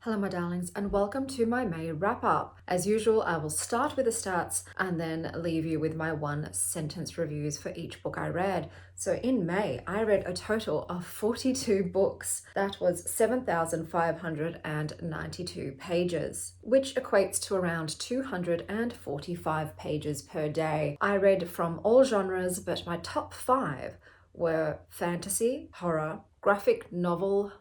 Hello my darlings and welcome to my May wrap up. As usual, I will start with the stats and then leave you with my one sentence reviews for each book I read. So in May, I read a total of 42 books. That was 7,592 pages, which equates to around 245 pages per day. I read from all genres, but my top 5 were fantasy, horror, graphic novel,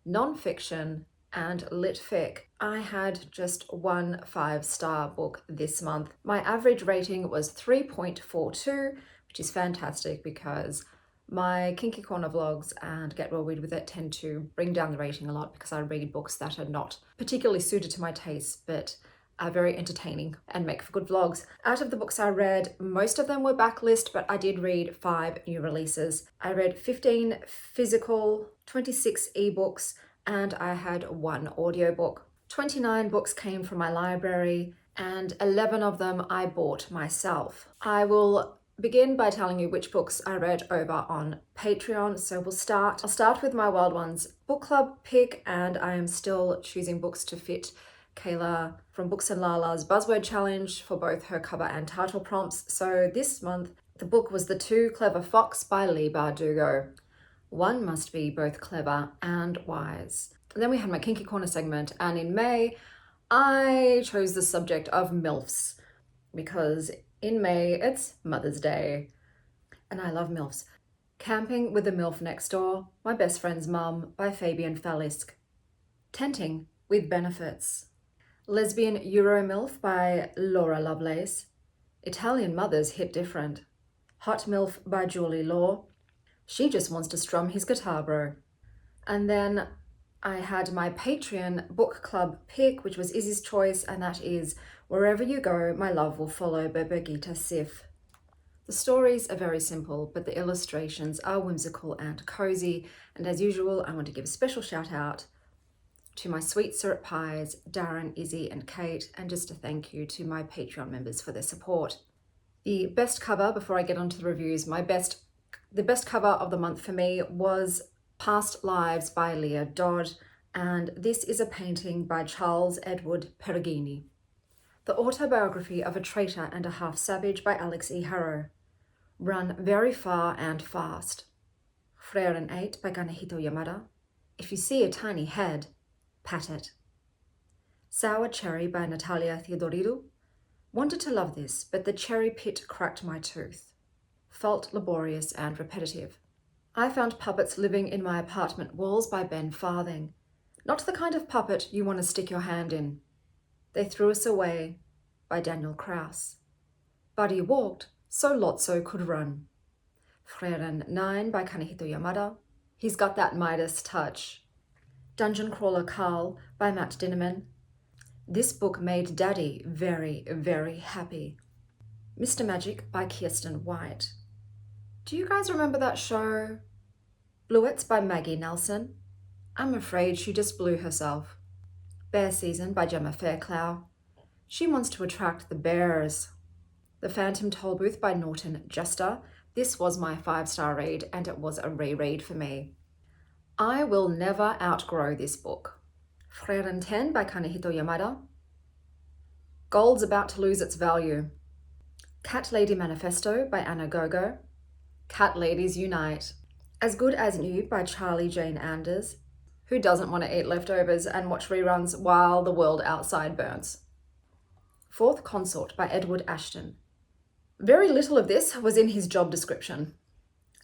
nonfiction, and litfic. I had just one 5-star book this month. My average rating was 3.42, which is fantastic because my Kinky Corner vlogs and Get Well Read With It tend to bring down the rating a lot because I read books that are not particularly suited to my taste, but are very entertaining and make for good vlogs. Out of the books I read, most of them were backlist, but I did read 5 new releases. I read 15 physical, 26 ebooks, and I had 1 audiobook. 29 books came from my library and 11 of them I bought myself. I will begin by telling you which books I read over on Patreon. So I'll start with my Wild Ones book club pick, and I am still choosing books to fit Kayla from Books and Lala's Buzzword Challenge for both her cover and title prompts. So this month, the book was The Too Clever Fox by Leigh Bardugo. One must be both clever and wise. And then we had my Kinky Corner segment, and in May, I chose the subject of MILFs because in May, it's Mother's Day. And I love MILFs. Camping with the MILF Next Door, My Best Friend's Mum by Fabian Falisk. Tenting with Benefits. Lesbian Euro MILF by Laura Lovelace. Italian Mothers Hit Different. Hot MILF by Julie Law. She Just Wants to Strum His Guitar Bro. And then I had my Patreon book club pick, which was Izzy's choice, and that is Wherever You Go, My Love Will Follow by Birgitta Sif. The stories are very simple, but the illustrations are whimsical and cozy. And as usual, I want to give a special shout out to my sweet syrup pies, Darren, Izzy, and Kate, and just a thank you to my Patreon members for their support. The best cover, before I get onto the reviews, the best cover of the month for me was Past Lives by Leah Dodd, and this is a painting by Charles Edward Perugini. The Autobiography of a Traitor and a Half Savage by Alex E. Harrow. Run Very Far and Fast. Frere and 8 by Kanehito Yamada. If You See a Tiny Head, Pat It. Sour Cherry by Natalia Theodoridou. Wanted to love this, but the cherry pit cracked my tooth. Felt laborious and repetitive. I Found Puppets Living in My Apartment Walls by Ben Farthing. Not the kind of puppet you want to stick your hand in. They Threw Us Away by Daniel Kraus. Buddy Walked So Lotso Could Run. Freren 9 by Kanehito Yamada. He's Got That Midas Touch. Dungeon Crawler Carl by Matt Dinnerman. This book made Daddy very, very happy. Mr. Magic by Kirsten White. Do you guys remember that show? Bluets by Maggie Nelson. I'm afraid she just blew herself. Bear Season by Gemma Fairclough. She Wants to Attract the Bears. The Phantom Tollbooth by Norton Jester. This was my 5-star read, and it was a reread for me. I Will Never Outgrow This Book. Freren 10 by Kanehito Yamada. Gold's About to Lose Its Value. Cat Lady Manifesto by Anna Gogo. Cat Ladies Unite. As Good as New by Charlie Jane Anders. Who doesn't want to eat leftovers and watch reruns while the world outside burns? Fourth Consort by Edward Ashton. Very little of this was in his job description.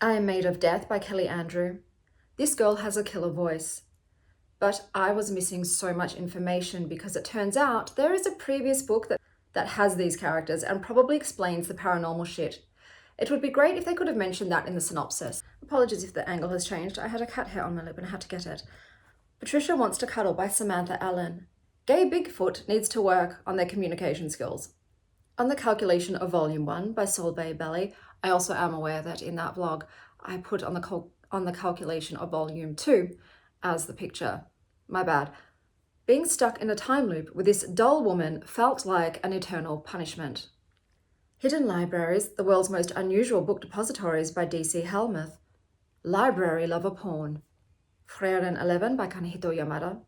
I Am Made of Death by Kelly Andrew. This girl has a killer voice. But I was missing so much information because it turns out there is a previous book that has these characters and probably explains the paranormal shit. It would be great if they could have mentioned that in the synopsis. Apologies if the angle has changed. I had a cat hair on my lip and I had to get it. Patricia Wants to Cuddle by Samantha Allen. Gay Bigfoot needs to work on their communication skills. On the Calculation of Volume 1 by Solveig Belly. I also am aware that in that vlog I put on the Calculation of Volume 2 as the picture. My bad. Being stuck in a time loop with this dull woman felt like an eternal punishment. Hidden Libraries, the World's Most Unusual Book Depositories by D.C. Helmuth. Library Lover Porn. Freren 11 by Kanehito Yamada.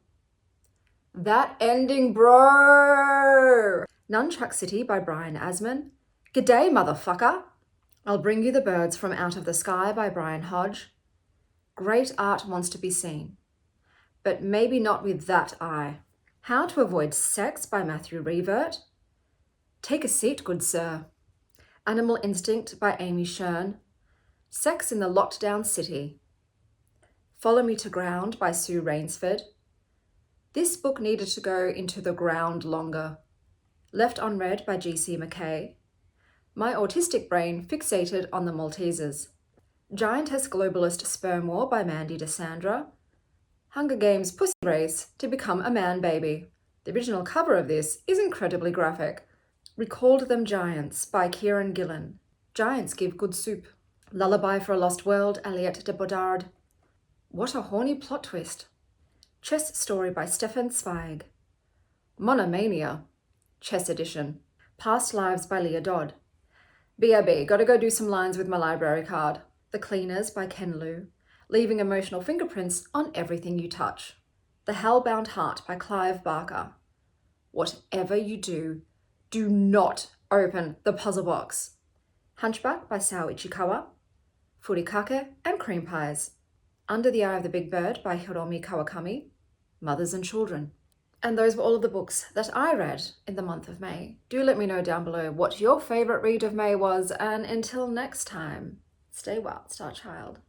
That ending, bro! Nunchuck City by Brian Asman. G'day, motherfucker! I'll Bring You the Birds from Out of the Sky by Brian Hodge. Great art wants to be seen, but maybe not with that eye. How to Avoid Sex by Matthew Revert. Take a Seat, Good Sir. Animal Instinct by Amy Shern. Sex in the Locked Down City. Follow Me to Ground by Sue Rainsford. This book needed to go into the ground longer. Left Unread by G.C. McKay. My Autistic Brain Fixated on the Maltesers. Giantess Globalist Sperm War by Mandy DeSandra. Hunger Games Pussy Race to Become a Man Baby. The original cover of this is incredibly graphic. Recalled Them Giants by Kieran Gillen. Giants Give Good Soup. Lullaby for a Lost World, Aliette de Bodard. What a Horny Plot Twist. Chess Story by Stefan Zweig. Monomania, Chess Edition. Past Lives by Leah Dodd. BRB, gotta go do some lines with my library card. The Cleaners by Ken Liu. Leaving Emotional Fingerprints on Everything You Touch. The Hellbound Heart by Clive Barker. Whatever you do, do not open the puzzle box. Hunchback by Sao Ichikawa. Furikake and Cream Pies. Under the Eye of the Big Bird by Hiromi Kawakami. Mothers and Children. And those were all of the books that I read in the month of May. Do let me know down below what your favourite read of May was, and until next time, stay well, Star Child.